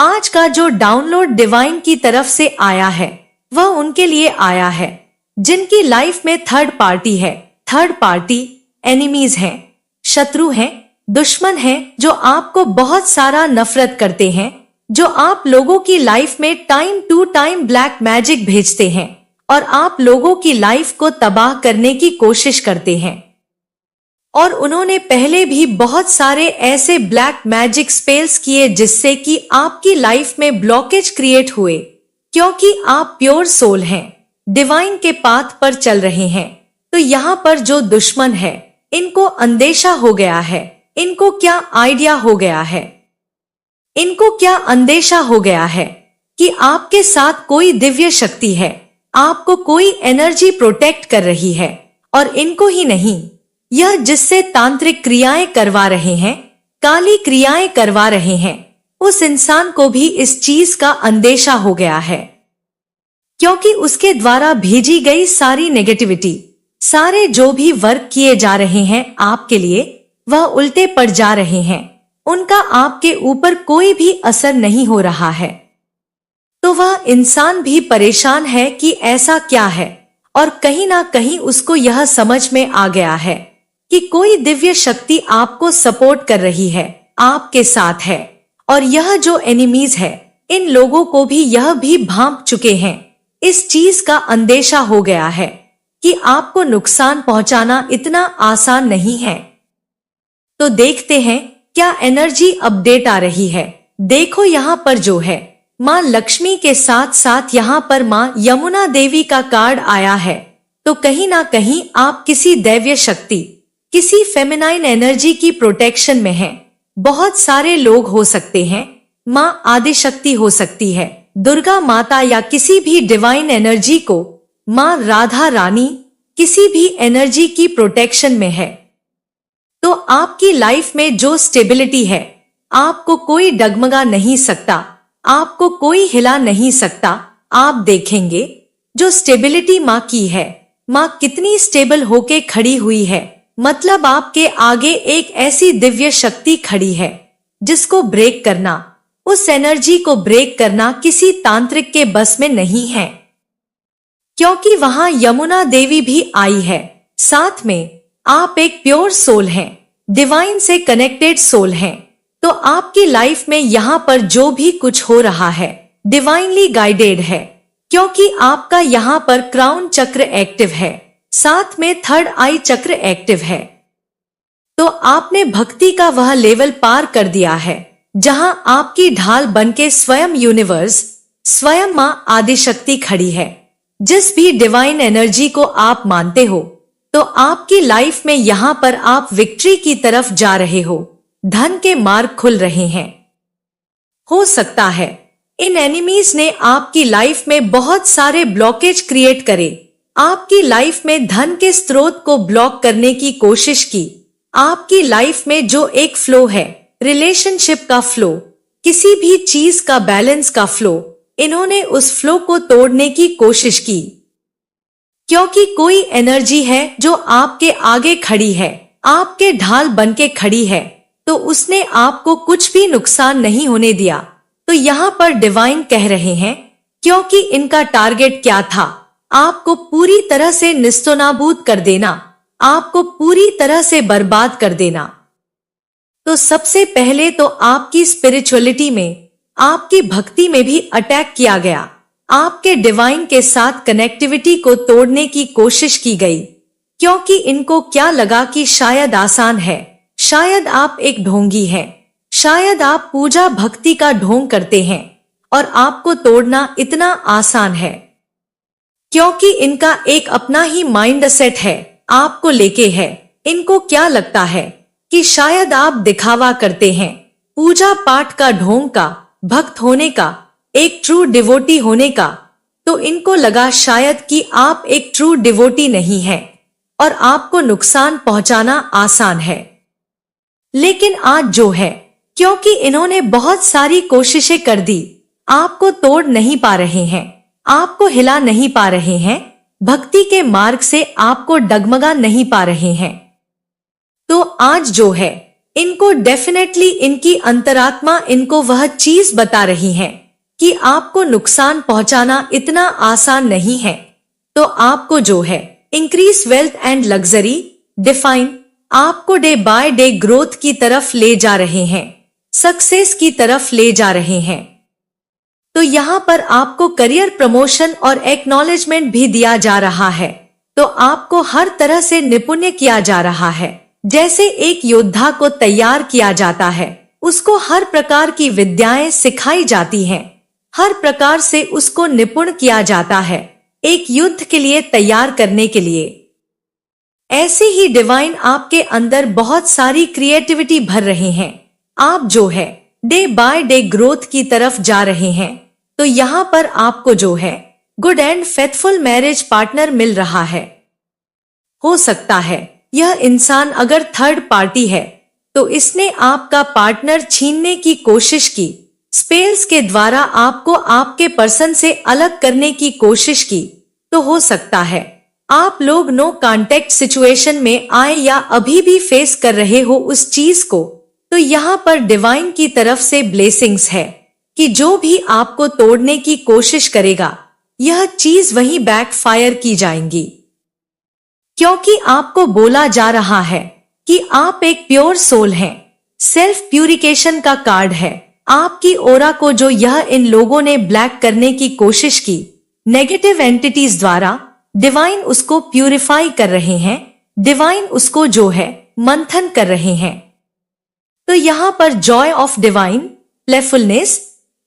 आज का जो डाउनलोड डिवाइन की तरफ से आया है वह उनके लिए आया है जिनकी लाइफ में थर्ड पार्टी है। थर्ड पार्टी एनिमीज हैं, शत्रु हैं, दुश्मन हैं जो आपको बहुत सारा नफरत करते हैं, जो आप लोगों की लाइफ में time to time black magic भेजते हैं और आप लोगों की लाइफ को तबाह करने की कोशिश करते हैं। और उन्होंने पहले भी बहुत सारे ऐसे ब्लैक मैजिक स्पेल्स किए जिससे कि आपकी लाइफ में ब्लॉकेज क्रिएट हुए, क्योंकि आप प्योर सोल हैं, डिवाइन के पाथ पर चल रहे हैं। तो यहाँ पर जो दुश्मन है इनको अंदेशा हो गया है, इनको क्या आइडिया हो गया है, इनको क्या अंदेशा हो गया है कि आपके साथ कोई दिव्य शक्ति है, आपको कोई एनर्जी प्रोटेक्ट कर रही है। और इनको ही नहीं, यह जिससे तांत्रिक क्रियाएं करवा रहे हैं, काली क्रियाएं करवा रहे हैं, उस इंसान को भी इस चीज का अंदेशा हो गया है, क्योंकि उसके द्वारा भेजी गई सारी नेगेटिविटी, सारे जो भी वर्क किए जा रहे हैं आपके लिए, वह उल्टे पड़ जा रहे हैं। उनका आपके ऊपर कोई भी असर नहीं हो रहा है। तो वह इंसान भी परेशान है कि ऐसा क्या है, और कहीं ना कहीं उसको यह समझ में आ गया है कि कोई दिव्य शक्ति आपको सपोर्ट कर रही है, आपके साथ है। और यह जो एनिमीज है इन लोगों को भी यह भी भांप चुके हैं, इस चीज का अंदेशा हो गया है कि आपको नुकसान पहुंचाना इतना आसान नहीं है। तो देखते हैं क्या एनर्जी अपडेट आ रही है। देखो यहाँ पर जो है माँ लक्ष्मी के साथ साथ यहाँ पर माँ यमुना देवी का कार्ड आया है। तो कहीं ना कहीं आप किसी दैवीय शक्ति, किसी फेमिनाइन एनर्जी की प्रोटेक्शन में हैं। बहुत सारे लोग हो सकते हैं, माँ आदिशक्ति हो सकती है, दुर्गा माता, या किसी भी डिवाइन एनर्जी को, माँ राधा रानी, किसी भी एनर्जी की प्रोटेक्शन में है। तो आपकी लाइफ में जो स्टेबिलिटी है, आपको कोई डगमगा नहीं सकता, आपको कोई हिला नहीं सकता। आप देखेंगे जो स्टेबिलिटी माँ की है, माँ कितनी स्टेबल होके खड़ी हुई है। मतलब आपके आगे एक ऐसी दिव्य शक्ति खड़ी है जिसको ब्रेक करना, उस एनर्जी को ब्रेक करना किसी तांत्रिक के बस में नहीं है, क्योंकि वहां यमुना देवी भी आई है। साथ में आप एक प्योर सोल हैं, डिवाइन से कनेक्टेड सोल हैं। तो आपकी लाइफ में यहाँ पर जो भी कुछ हो रहा है डिवाइनली गाइडेड है, क्योंकि आपका यहाँ पर क्राउन चक्र एक्टिव है, साथ में थर्ड आई चक्र एक्टिव है। तो आपने भक्ति का वह लेवल पार कर दिया है जहां आपकी ढाल बनके स्वयं यूनिवर्स, स्वयं माँ आदिशक्ति खड़ी है। जिस भी डिवाइन एनर्जी को आप मानते हो, तो आपकी लाइफ में यहाँ पर आप विक्ट्री की तरफ जा रहे हो, धन के मार्ग खुल रहे हैं। हो सकता है इन एनिमीज ने आपकी लाइफ में बहुत सारे ब्लॉकेज क्रिएट करे, आपकी लाइफ में धन के स्रोत को ब्लॉक करने की कोशिश की। आपकी लाइफ में जो एक फ्लो है, रिलेशनशिप का फ्लो, किसी भी चीज का बैलेंस का फ्लो, इन्होंने उस फ्लो को तोड़ने की कोशिश की, क्योंकि कोई एनर्जी है जो आपके आगे खड़ी है, आपके ढाल बनके खड़ी है, तो उसने आपको कुछ भी नुकसान नहीं होने दिया। तो यहाँ पर डिवाइन कह रहे हैं, क्योंकि इनका टारगेट क्या था, आपको पूरी तरह से निस्तोनाबूद कर देना, आपको पूरी तरह से बर्बाद कर देना। तो सबसे पहले तो आपकी स्पिरिचुअलिटी में, आपकी भक्ति में भी अटैक किया गया, आपके डिवाइन के साथ कनेक्टिविटी को तोड़ने की कोशिश की गई, क्योंकि इनको क्या लगा कि शायद आसान है, शायद आप एक ढोंगी हैं, शायद आप पूजा भक्ति का ढोंग करते हैं और आपको तोड़ना इतना आसान है, क्योंकि इनका एक अपना ही माइंड सेट है, आपको लेके है। इनको क्या लगता है कि शायद आप दिखावा करते हैं, पूजा पाठ का ढोंग का, भक्त होने का, एक ट्रू डिवोटी होने का। तो इनको लगा शायद कि आप एक ट्रू डिवोटी नहीं है और आपको नुकसान पहुंचाना आसान है। लेकिन आज जो है, क्योंकि इन्होंने बहुत सारी कोशिशें कर दी, आपको तोड़ नहीं पा रहे हैं, आपको हिला नहीं पा रहे हैं, भक्ति के मार्ग से आपको डगमगा नहीं पा रहे हैं। तो आज जो है इनको डेफिनेटली इनकी अंतरात्मा इनको वह चीज बता रही है कि आपको नुकसान पहुंचाना इतना आसान नहीं है। तो आपको जो है increase wealth and luxury define आपको डे बाय डे ग्रोथ की तरफ ले जा रहे हैं, सक्सेस की तरफ ले जा रहे हैं। तो यहाँ पर आपको करियर प्रमोशन और एक्नॉलेजमेंट भी दिया जा रहा है। तो आपको हर तरह से निपुण किया जा रहा है। जैसे एक योद्धा को तैयार किया जाता है, उसको हर प्रकार की विद्याएं सिखाई जाती हैं, हर प्रकार से उसको निपुण किया जाता है एक युद्ध के लिए तैयार करने के लिए। ऐसे ही डिवाइन आपके अंदर बहुत सारी क्रिएटिविटी भर रहे हैं। आप जो है डे बाय डे ग्रोथ की तरफ जा रहे हैं। तो यहाँ पर आपको जो है good and faithful marriage partner मिल रहा है। हो सकता है यह इंसान अगर थर्ड पार्टी है तो इसने आपका पार्टनर छीनने की कोशिश की, स्पेल्स के द्वारा आपको आपके पर्सन से अलग करने की कोशिश की। तो हो सकता है आप लोग नो कांटेक्ट सिचुएशन में आए या अभी भी फेस कर रहे हो उस चीज को। तो यहाँ पर डिवाइन की तरफ से ब्लेसिंग्स है कि जो भी आपको तोड़ने की कोशिश करेगा यह चीज वहीं बैकफायर की जाएंगी, क्योंकि आपको बोला जा रहा है कि आप एक प्योर सोल हैं। सेल्फ प्यूरिफिकेशन का कार्ड है। आपकी ओरा को जो यह इन लोगों ने ब्लैक करने की कोशिश की नेगेटिव एंटिटीज द्वारा, डिवाइन उसको प्यूरिफाई कर रहे हैं। डिवाइन उसको जो है मंथन कर रहे हैं। तो यहाँ पर जॉय ऑफ डिवाइन प्लेफुलनेस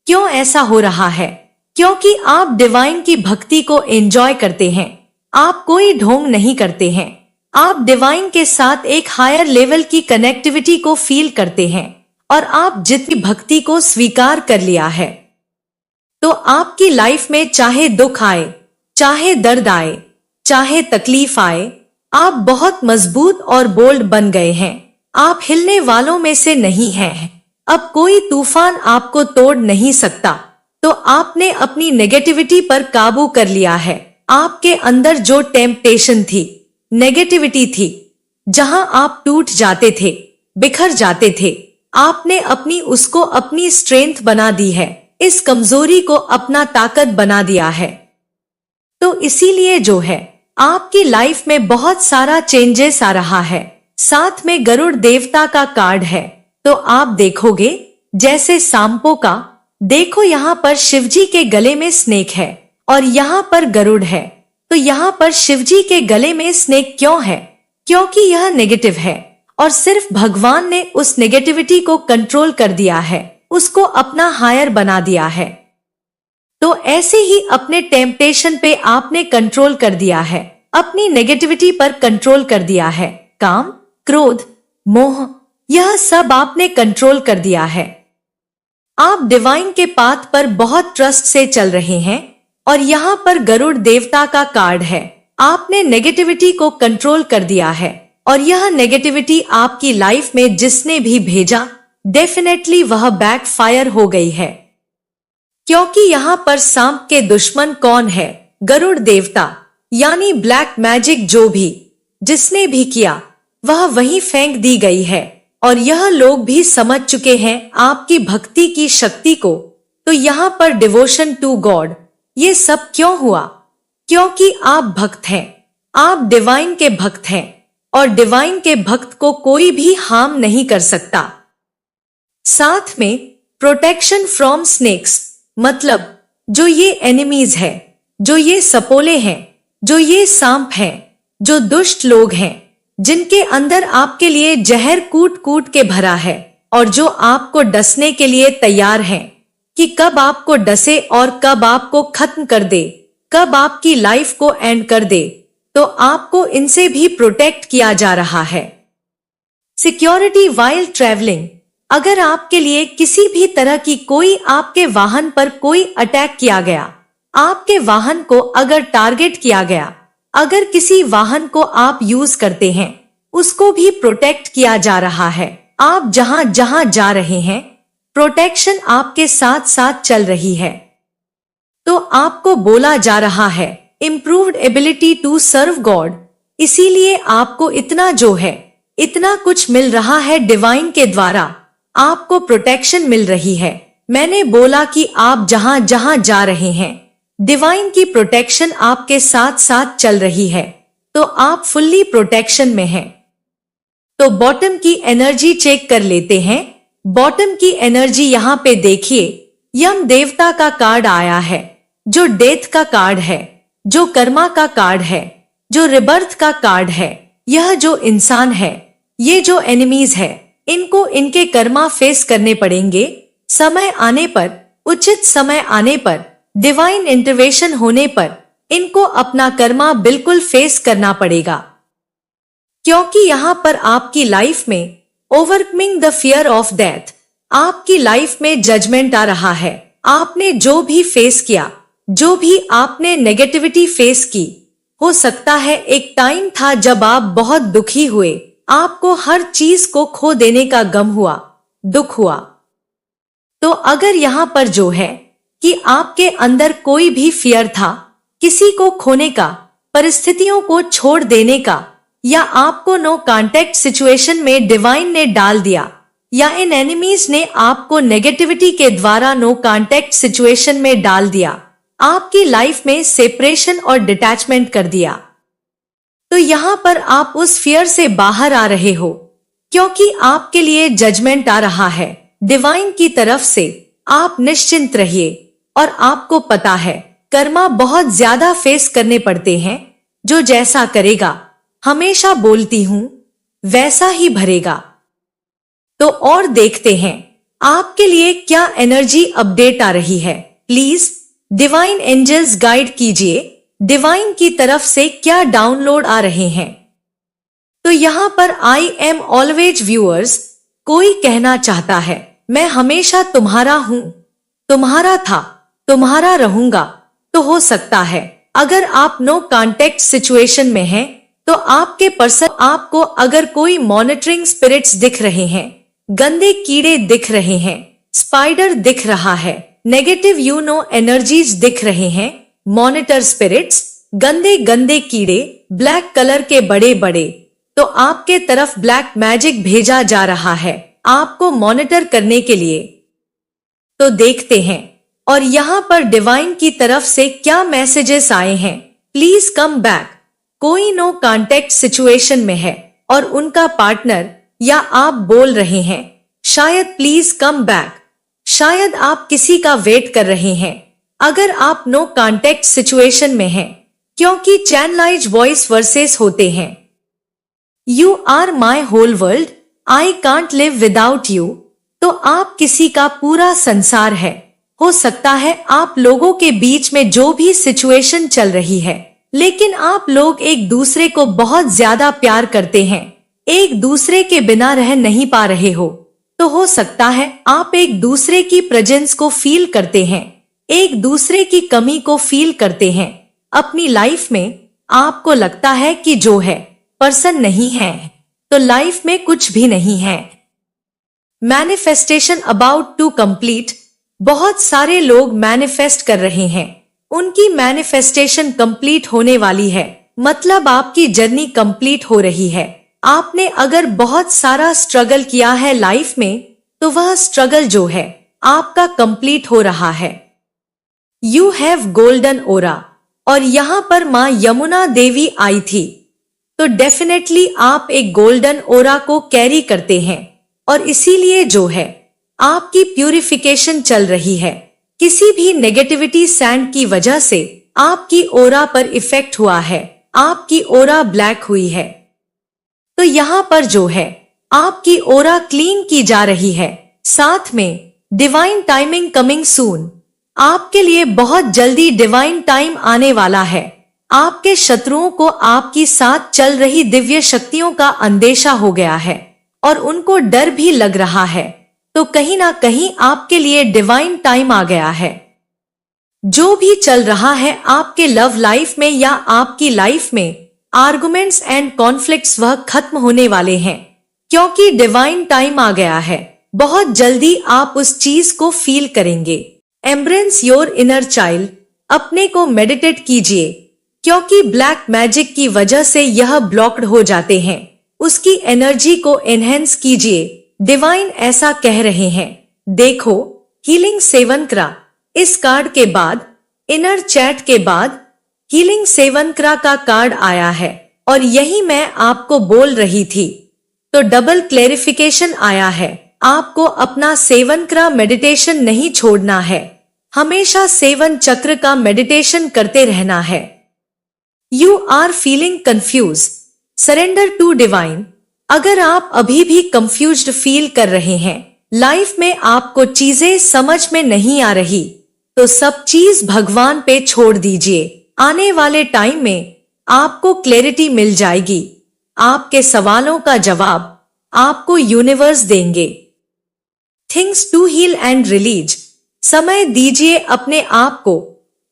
क्यों ऐसा हो रहा है? क्योंकि आप डिवाइन की भक्ति को एंजॉय करते हैं। आप कोई ढोंग नहीं करते हैं। आप डिवाइन के साथ एक हायर लेवल की कनेक्टिविटी को फील करते हैं और आप जितनी भक्ति को स्वीकार कर लिया है। तो आपकी लाइफ में चाहे दुख आए, चाहे दर्द आए, चाहे तकलीफ आए, आप बहुत मजबूत और बोल्ड बन गए हैं। आप हिलने वालों में से नहीं हैं। अब कोई तूफान आपको तोड़ नहीं सकता। तो आपने अपनी नेगेटिविटी पर काबू कर लिया है। आपके अंदर जो टेम्पटेशन थी, नेगेटिविटी थी, जहां आप टूट जाते थे, बिखर जाते थे, आपने उसको अपनी स्ट्रेंथ बना दी है। इस कमजोरी को अपना ताकत बना दिया है। तो इसीलिए जो है आपकी लाइफ में बहुत सारा चेंजेस आ रहा है। साथ में गरुड़ देवता का कार्ड है। तो आप देखोगे जैसे सांपों का, देखो यहाँ पर शिवजी के गले में स्नेक है और यहाँ पर गरुड़ है। तो यहाँ पर शिवजी के गले में स्नेक क्यों है? क्योंकि यह नेगेटिव है और सिर्फ भगवान ने उस नेगेटिविटी को कंट्रोल कर दिया है, उसको अपना हायर बना दिया है। तो ऐसे ही अपने टेम्पटेशन पे आपने कंट्रोल कर दिया है, अपनी नेगेटिविटी पर कंट्रोल कर दिया है। काम, क्रोध, मोह, यह सब आपने कंट्रोल कर दिया है। आप डिवाइन के पाथ पर बहुत ट्रस्ट से चल रहे हैं और यहाँ पर गरुड़ देवता का कार्ड है। आपने नेगेटिविटी को कंट्रोल कर दिया है और यह नेगेटिविटी आपकी लाइफ में जिसने भी भेजा, डेफिनेटली वह बैकफायर हो गई है। क्योंकि यहाँ पर सांप के दुश्मन कौन है? गरुड़ देवता, यानी ब्लैक मैजिक जो भी जिसने भी किया वह वहीं फेंक दी गई है और यह लोग भी समझ चुके हैं आपकी भक्ति की शक्ति को। तो यहाँ पर डिवोशन टू गॉड, ये सब क्यों हुआ? क्योंकि आप भक्त हैं, आप डिवाइन के भक्त हैं और डिवाइन के भक्त को कोई भी हार्म नहीं कर सकता। साथ में प्रोटेक्शन फ्रॉम स्नेक्स, मतलब जो ये एनिमीज है, जो ये सपोले हैं, जो ये सांप हैं, जो दुष्ट लोग हैं, जिनके अंदर आपके लिए जहर कूट कूट के भरा है और जो आपको डसने के लिए तैयार हैं कि कब आपको डसे और कब आपको खत्म कर दे, कब आपकी लाइफ को एंड कर दे। तो आपको इनसे भी प्रोटेक्ट किया जा रहा है। सिक्योरिटी वाइल ट्रैवलिंग, अगर आपके लिए किसी भी तरह की कोई आपके वाहन पर कोई अटैक किया गया, आपके वाहन को अगर टारगेट किया गया, अगर किसी वाहन को आप यूज करते हैं, उसको भी प्रोटेक्ट किया जा रहा है। आप जहां जहां जा रहे हैं, प्रोटेक्शन आपके साथ साथ चल रही है। तो आपको बोला जा रहा है improved ability to serve God, इसीलिए आपको इतना जो है इतना कुछ मिल रहा है डिवाइन के द्वारा, आपको प्रोटेक्शन मिल रही है। मैंने बोला कि आप जहां जहां जा रहे हैं डिवाइन की प्रोटेक्शन आपके साथ साथ चल रही है, तो आप फुल्ली प्रोटेक्शन में हैं। तो बॉटम की एनर्जी चेक कर लेते हैं। बॉटम की एनर्जी यहाँ पे देखिए, यम देवता का कार्ड आया है, जो डेथ का कार्ड है, जो कर्मा का कार्ड है, जो रिबर्थ का कार्ड है। यह जो इंसान है, ये जो एनिमीज है, इनको इनके कर्मा फेस करने पड़ेंगे। समय आने पर, उचित समय आने पर, डिवाइन इंटरवेंशन होने पर इनको अपना कर्मा बिल्कुल फेस करना पड़ेगा, क्योंकि यहाँ पर आपकी लाइफ में overcoming the fear of death, आपकी लाइफ में जजमेंट आ रहा है। आपने जो भी फेस किया, जो भी आपने नेगेटिविटी फेस की, हो सकता है एक टाइम था जब आप बहुत दुखी हुए, आपको हर चीज को खो देने का गम हुआ, दुख हुआ। तो अगर यहाँ पर जो है कि आपके अंदर कोई भी फियर था, किसी को खोने का, परिस्थितियों को छोड़ देने का, या आपको नो कांटेक्ट सिचुएशन में डिवाइन ने डाल दिया, या इन एनिमीज ने आपको नेगेटिविटी के द्वारा नो कांटेक्ट सिचुएशन में डाल दिया, आपकी लाइफ में सेपरेशन और डिटैचमेंट कर दिया, तो यहाँ पर आप उस फियर से बाहर आ रहे हो, क्योंकि आपके लिए जजमेंट आ रहा है डिवाइन की तरफ से। आप निश्चिंत रहिए, और आपको पता है कर्मा बहुत ज्यादा फेस करने पड़ते हैं। जो जैसा करेगा, हमेशा बोलती हूं, वैसा ही भरेगा। तो और देखते हैं आपके लिए क्या एनर्जी अपडेट आ रही है। प्लीज डिवाइन एंजल्स गाइड कीजिए, डिवाइन की तरफ से क्या डाउनलोड आ रहे हैं। तो यहाँ पर आई एम ऑलवेज व्यूअर्स, कोई कहना चाहता है मैं हमेशा तुम्हारा हूं, तुम्हारा था, तुम्हारा रहूंगा। तो हो सकता है अगर आप नो कांटेक्ट सिचुएशन में हैं, तो आपके पर्सन आपको अगर कोई मॉनिटरिंग स्पिरिट्स दिख रहे हैं, गंदे कीड़े दिख रहे हैं, स्पाइडर दिख रहा है, नेगेटिव एनर्जीज दिख रहे हैं, मॉनिटर स्पिरिट्स, गंदे गंदे कीड़े, ब्लैक कलर के बड़े बड़े, तो आपके तरफ ब्लैक मैजिक भेजा जा रहा है आपको मॉनिटर करने के लिए। तो देखते हैं और यहाँ पर डिवाइन की तरफ से क्या मैसेजेस आए हैं। Please come back. कोई नो कांटेक्ट सिचुएशन में है और उनका पार्टनर या आप बोल रहे हैं शायद प्लीज कम बैक, शायद आप किसी का वेट कर रहे हैं। अगर आप नो कांटेक्ट सिचुएशन में हैं, क्योंकि चैनलाइज वॉइस वर्सेस होते हैं। You are my whole world, I can't live without you. तो आप किसी का पूरा संसार है। हो सकता है आप लोगों के बीच में जो भी सिचुएशन चल रही है, लेकिन आप लोग एक दूसरे को बहुत ज्यादा प्यार करते हैं, एक दूसरे के बिना रह नहीं पा रहे हो। तो हो सकता है आप एक दूसरे की प्रेजेंस को फील करते हैं, एक दूसरे की कमी को फील करते हैं। अपनी लाइफ में आपको लगता है कि जो है पर्सन नहीं है, तो लाइफ में कुछ भी नहीं है। Manifestation about to complete. बहुत सारे लोग मैनिफेस्ट कर रहे हैं, उनकी मैनिफेस्टेशन कंप्लीट होने वाली है, मतलब आपकी जर्नी कंप्लीट हो रही है। आपने अगर बहुत सारा स्ट्रगल किया है लाइफ में, तो वह स्ट्रगल जो है आपका कंप्लीट हो रहा है। यू हैव गोल्डन ओरा, और यहाँ पर माँ यमुना देवी आई थी, तो डेफिनेटली आप एक गोल्डन ओरा को कैरी करते हैं, और इसीलिए जो है आपकी प्यूरिफिकेशन चल रही है। किसी भी नेगेटिविटी सैंड की वजह से आपकी ओरा पर इफेक्ट हुआ है, आपकी ओरा ब्लैक हुई है। तो यहाँ पर जो है आपकी ओरा क्लीन की जा रही है। साथ में डिवाइन टाइमिंग कमिंग सून। आपके लिए बहुत जल्दी डिवाइन टाइम आने वाला है। आपके शत्रुओं को आपकी साथ चल रही दिव्य शक्तियों का अंदेशा हो गया है और उनको डर भी लग रहा है। तो कहीं ना कहीं आपके लिए डिवाइन टाइम आ गया है। जो भी चल रहा है आपके लव लाइफ में या आपकी लाइफ में आर्गुमेंट्स एंड कॉन्फ्लिक्ट्स, वह खत्म होने वाले हैं, क्योंकि डिवाइन टाइम आ गया है। बहुत जल्दी आप उस चीज को फील करेंगे। Embrace your inner child. अपने को मेडिटेट कीजिए, क्योंकि ब्लैक मैजिक की वजह से यह ब्लॉक्ड हो जाते हैं। उसकी एनर्जी को एनहेंस कीजिए। डिवाइन ऐसा कह रहे हैं। देखो, हीलिंग सेवनक्रा इस कार्ड के बाद, इनर चैट के बाद हीलिंग सेवनक्रा का कार्ड आया है और यही मैं आपको बोल रही थी। तो डबल क्लेरिफिकेशन आया है। आपको अपना सेवनक्रा मेडिटेशन नहीं छोड़ना है, हमेशा सेवन चक्र का मेडिटेशन करते रहना है। You are feeling confuse, surrender to divine. अगर आप अभी भी कंफ्यूज्ड फील कर रहे हैं, लाइफ में आपको चीजें समझ में नहीं आ रही, तो सब चीज भगवान पे छोड़ दीजिए। आने वाले टाइम में आपको क्लैरिटी मिल जाएगी। आपके सवालों का जवाब आपको यूनिवर्स देंगे। Things to heal and release. समय दीजिए अपने आप को,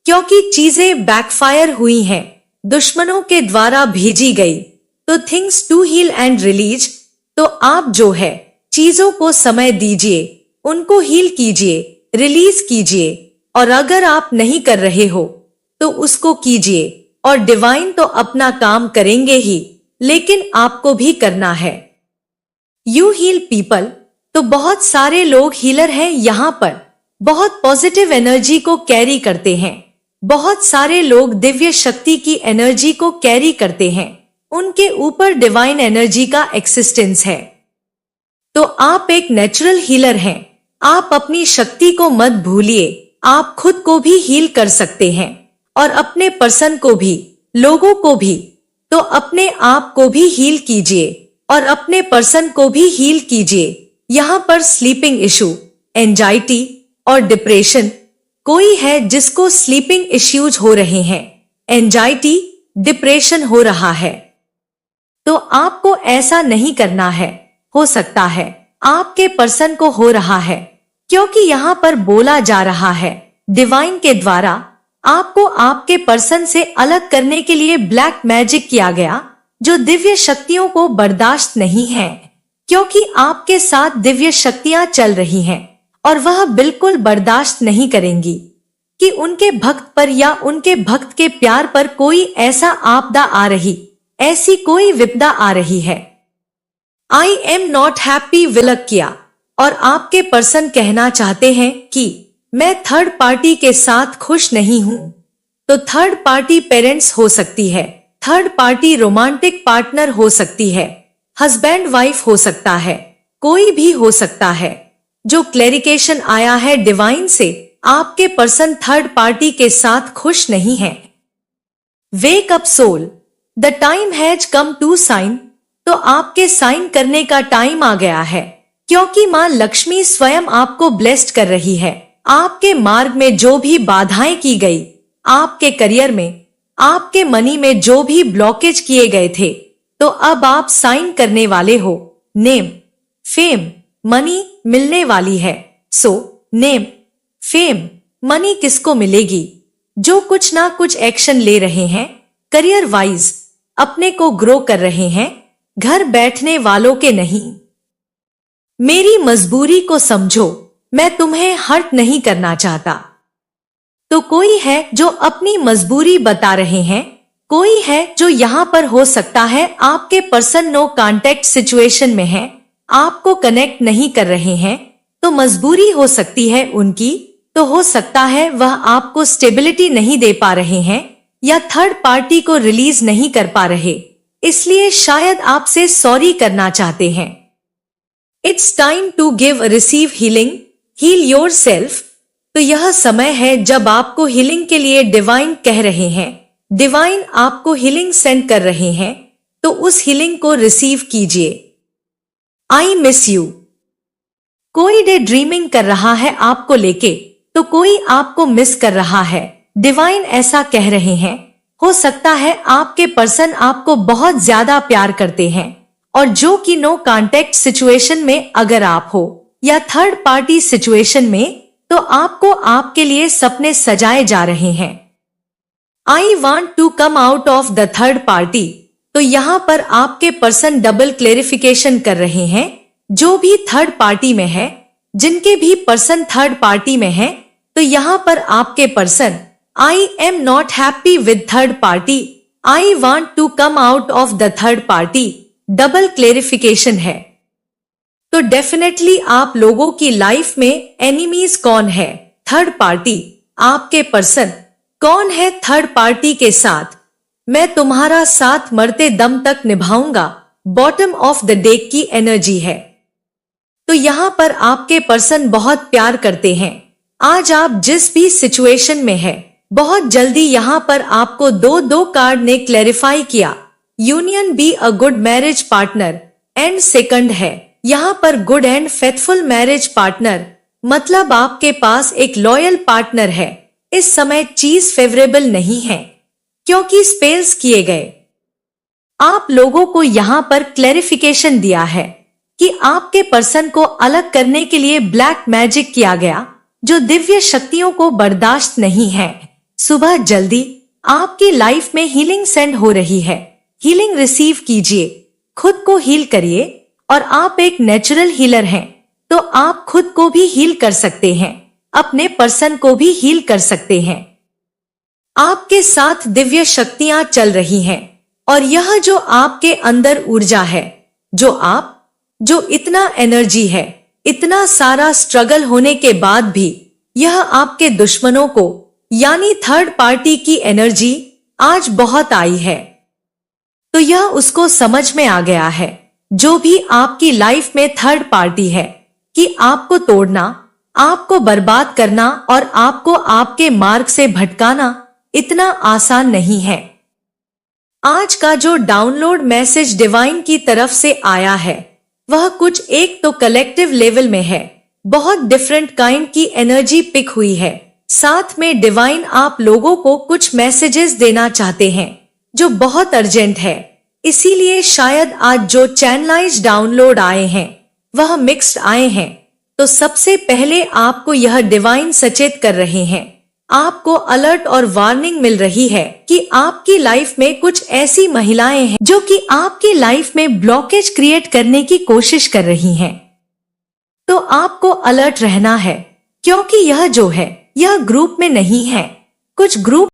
क्योंकि चीजें बैकफायर हुई हैं, दुश्मनों के द्वारा भेजी गई। तो things to heal and release, तो आप जो है चीजों को समय दीजिए, उनको हील कीजिए, रिलीज कीजिए। और अगर आप नहीं कर रहे हो तो उसको कीजिए, और डिवाइन तो अपना काम करेंगे ही, लेकिन आपको भी करना है। यू हील पीपल, तो बहुत सारे लोग हीलर हैं यहाँ पर, बहुत पॉजिटिव एनर्जी को कैरी करते हैं। बहुत सारे लोग दिव्य शक्ति की एनर्जी को कैरी करते हैं, उनके ऊपर डिवाइन एनर्जी का एक्सिस्टेंस है। तो आप एक नेचुरल हीलर हैं। आप अपनी शक्ति को मत भूलिए। आप खुद को भी हील कर सकते हैं और अपने पर्सन को भी, लोगों को भी। तो अपने आप को भी हील कीजिए और अपने पर्सन को भी हील कीजिए। यहाँ पर स्लीपिंग इशू, एंजाइटी और डिप्रेशन, कोई है जिसको स्लीपिंग इश्यूज हो रहे हैं, एंजाइटी, डिप्रेशन हो रहा है, तो आपको ऐसा नहीं करना है। हो सकता है आपके पर्सन को हो रहा है, क्योंकि यहाँ पर बोला जा रहा है डिवाइन के द्वारा आपको आपके पर्सन से अलग करने के लिए ब्लैक मैजिक किया गया, जो दिव्य शक्तियों को बर्दाश्त नहीं है, क्योंकि आपके साथ दिव्य शक्तियां चल रही हैं और वह बिल्कुल बर्दाश्त नहीं करेंगी कि उनके भक्त पर या उनके भक्त के प्यार पर कोई ऐसा आपदा आ रही, ऐसी कोई विपदा आ रही है। आई एम नॉट हैप्पी विलक किया, और आपके पर्सन कहना चाहते हैं कि मैं थर्ड पार्टी के साथ खुश नहीं हूं। तो थर्ड पार्टी पेरेंट्स हो सकती है, थर्ड पार्टी रोमांटिक पार्टनर हो सकती है, हस्बैंड वाइफ हो सकता है, कोई भी हो सकता है। जो क्लेरिकेशन आया है डिवाइन से, आपके पर्सन थर्ड पार्टी के साथ खुश नहीं है। Wake up soul, the time has come to sign, तो आपके साइन करने का टाइम आ गया है, क्योंकि माँ लक्ष्मी स्वयं आपको ब्लेस्ड कर रही है। आपके मार्ग में जो भी बाधाएं की गई, आपके करियर में, आपके मनी में जो भी ब्लॉकेज किए गए थे, तो अब आप साइन करने वाले हो। नेम, फेम, मनी मिलने वाली है। सो नेम, फेम, मनी किसको मिलेगी? जो कुछ ना कुछ एक्शन ले रहे हैं, करियर वाइज अपने को ग्रो कर रहे हैं, घर बैठने वालों के नहीं। मेरी मजबूरी को समझो, मैं तुम्हें हर्ट नहीं करना चाहता। तो कोई है जो अपनी मजबूरी बता रहे हैं, कोई है जो यहाँ पर हो सकता है आपके पर्सन नो कांटेक्ट सिचुएशन में है, आपको कनेक्ट नहीं कर रहे हैं, तो मजबूरी हो सकती है उनकी। तो हो सकता है वह आपको स्टेबिलिटी नहीं दे पा रहे हैं या थर्ड पार्टी को रिलीज नहीं कर पा रहे, इसलिए शायद आपसे सॉरी करना चाहते हैं। It's time to give receive healing, heal yourself. तो यह समय है जब आपको हीलिंग के लिए डिवाइन कह रहे हैं, डिवाइन आपको हीलिंग सेंड कर रहे हैं, तो उस हीलिंग को रिसीव कीजिए। आई मिस यू, कोई डे ड्रीमिंग कर रहा है आपको लेके, तो कोई आपको मिस कर रहा है, डिवाइन ऐसा कह रहे हैं। हो सकता है आपके पर्सन आपको बहुत ज्यादा प्यार करते हैं, और जो कि नो कांटेक्ट सिचुएशन में अगर आप हो या थर्ड पार्टी सिचुएशन में, तो आपको आपके लिए सपने सजाए जा रहे हैं। I want to come out of the third party, तो यहाँ पर आपके पर्सन डबल क्लेरिफिकेशन कर रहे हैं। जो भी थर्ड पार्टी में है, जिनके भी पर्सन थर्ड पार्टी में है, तो यहाँ पर आपके person I am not happy with third party, I want to come out of the third party, double clarification है। तो डेफिनेटली आप लोगों की लाइफ में एनिमीज कौन है? Third party. आपके पर्सन कौन है थर्ड पार्टी के साथ? मैं तुम्हारा साथ मरते दम तक निभाऊंगा, बॉटम ऑफ द डेक की एनर्जी है। तो यहाँ पर आपके पर्सन बहुत प्यार करते हैं। आज आप जिस भी सिचुएशन में है, बहुत जल्दी यहाँ पर आपको दो कार्ड ने क्लैरिफाई किया। Union be a good marriage partner and second है यहाँ पर good and faithful marriage partner, मतलब आपके पास एक लॉयल पार्टनर है। इस समय चीज फेवरेबल नहीं है क्योंकि स्पेल्स किए गए। आप लोगों को यहाँ पर क्लैरिफिकेशन दिया है कि आपके पर्सन को अलग करने के लिए ब्लैक मैजिक किया गया, जो दिव्य शक्तियों को बर्दाश्त नहीं है। सुबह जल्दी आपकी लाइफ में हीलिंग सेंड हो रही है। हीलिंग रिसीव कीजिए, खुद को हील करिए। और आप एक नेचुरल हीलर हैं, तो आप खुद को भी हील कर सकते हैं, अपने पर्सन को भी हील कर सकते हैं। आपके साथ दिव्य शक्तियां चल रही हैं और यह जो आपके अंदर ऊर्जा है, जो इतना एनर्जी है, इतना सारा स्ट्रगल होने के बाद भी यह आपके दुश्मनों को यानी थर्ड पार्टी की एनर्जी आज बहुत आई है। तो यह उसको समझ में आ गया है, जो भी आपकी लाइफ में थर्ड पार्टी है, कि आपको तोड़ना, आपको बर्बाद करना और आपको आपके मार्ग से भटकाना इतना आसान नहीं है। आज का जो डाउनलोड मैसेज डिवाइन की तरफ से आया है, वह कुछ एक तो कलेक्टिव लेवल में है, बहुत डिफरेंट काइंड की एनर्जी पिक हुई है। साथ में डिवाइन आप लोगों को कुछ मैसेजेस देना चाहते हैं जो बहुत अर्जेंट है। इसीलिए शायद आज जो चैनलाइज डाउनलोड आए हैं वह मिक्स्ड आए हैं। तो सबसे पहले आपको यह डिवाइन सचेत कर रहे हैं, आपको अलर्ट और वार्निंग मिल रही है कि आपकी लाइफ में कुछ ऐसी महिलाएं हैं जो कि आपकी लाइफ में ब्लॉकेज क्रिएट करने की कोशिश कर रही हैं। तो आपको अलर्ट रहना है, क्योंकि यह जो है यह ग्रुप में नहीं है। कुछ ग्रुप